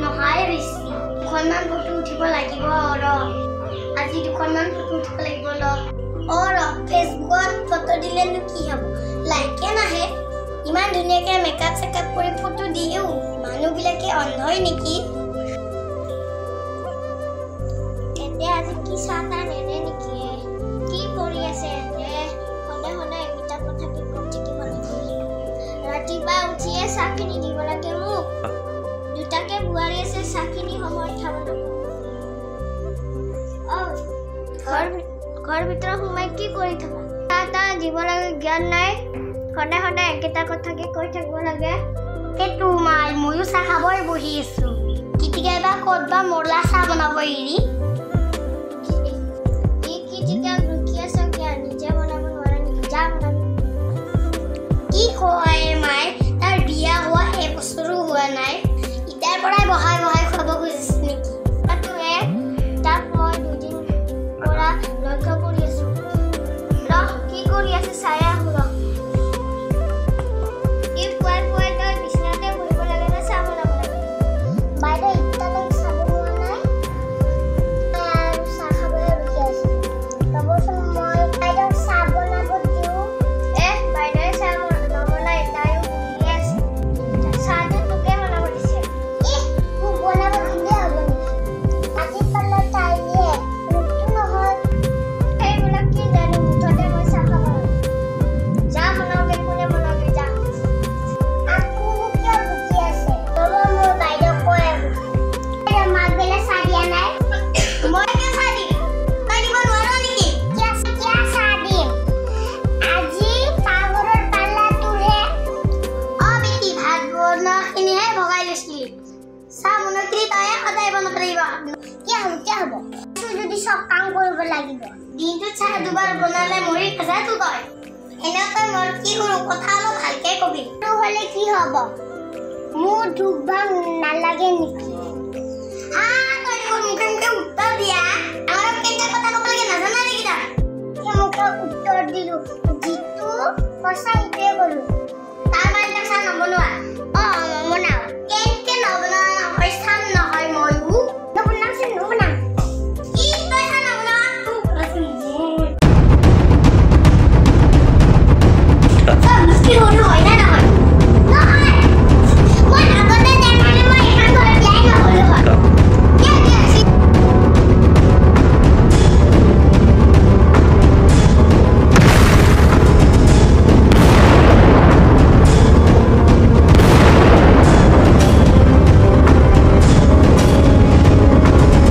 নহয় বেছি দুখনমান ফটো উঠিব লাগিব আজি দুখনমান ফটো উঠিব লাগিব ফেচবুকত ফটো দিলেনো কি হ'ব লাইকে নাহে ইমান ধুনীয়াকে মেকআপ চেকআপ কৰি ফটো দিও মানুহবিলাকে অন্ধই নেকি এতিয়া আজি কি চাহটা নেনে নেকি কি কৰি আছে সদায় সদায় এটা কথা কি কৈ থাকিব লাগে ৰাতিপুৱা উঠিয়ে চাহখিনি দিব লাগে মোক দুটাকে বুৱাৰী আছে চাহখিনি সময় খাব লাগে ঘৰ ভিতৰত সোমাই কি কৰি থকা এটা দিব লাগে জ্ঞান নাই সদায় সদায় একেটা কথাকে কৈ থাকিব লাগে সেইটো মাই ময়ো চাহ খাবই বহি আছো কেতিয়াবা ক'তবা মৰলা চাহ বনাব এৰি কি কয় মাই তাৰ বিয়া হোৱা এবছৰো হোৱা নাই ইটাৰ পৰাই বহাই বহাই খুৱাব খুজিছে নেকি তাক মই দুদিন পৰা লক্ষ্য কৰি আছো কি কৰি আছে চাই আহো পুৱাই পুৱাই তই বিচনাতে বহিব লাগে নে চাহ বনাব লাগে বাইদেউ ইটালৈকে চাব হোৱা নাই আৰু চাহ খাবলৈ ৰখি আছো ৰ'বচোন মই বাইদেউ চাহ বনাব দিওঁ বাইদেৱে চাহ নবনাই তাইও বহি আছে চাহটো তোকে বনাব দিছে মোক বনাব দিলে হ'ব নেকি আজি পালে তাইয়ে মোকতো নহয় সেইবিলাক কি জানো মুঠতে মই চাহ খাব লাগে যা বনাওগে কোনে বনাওগে যা আকৌ মোক কিয় বুজি আছে ৰ'ব মোৰ বাইদেউ কৈ আহো মাক বেলা চাহ দিয়া নাই মই কিয় চাহ দিম তই দিব নোৱাৰ নেকি কিয় চাহ দিম আজি পাগৰৰ পাল্লা তোৰহে বেটি ভাত বনোৱাখিনিহে ভগাই লৈছিলি চাহ বনোৱাখিনি তয়ে সদায় বনাব লাগিব কি হ'ব যদি চব কাম কৰিব লাগিব দিনটোত চাহ দুবাৰ বনালে মৰি নাযায়তো তই এনেকৈ মই কি কৰোঁ কথা অলপ ভালকে কবি তোৰ হ'লে কি হ'ব মোৰ দুখ ভাগ নালাগে নেকি তই মুখে মুখে উত্তৰ দিয়া আমাৰ কেইটা কথা ক'ব লাগে নাজানা নেকি তই মুখত উত্তৰ দিলো যিটো সঁচা সেইটোৱে ক'লো তাৰ মানে চাহ নবনোৱা নবনাও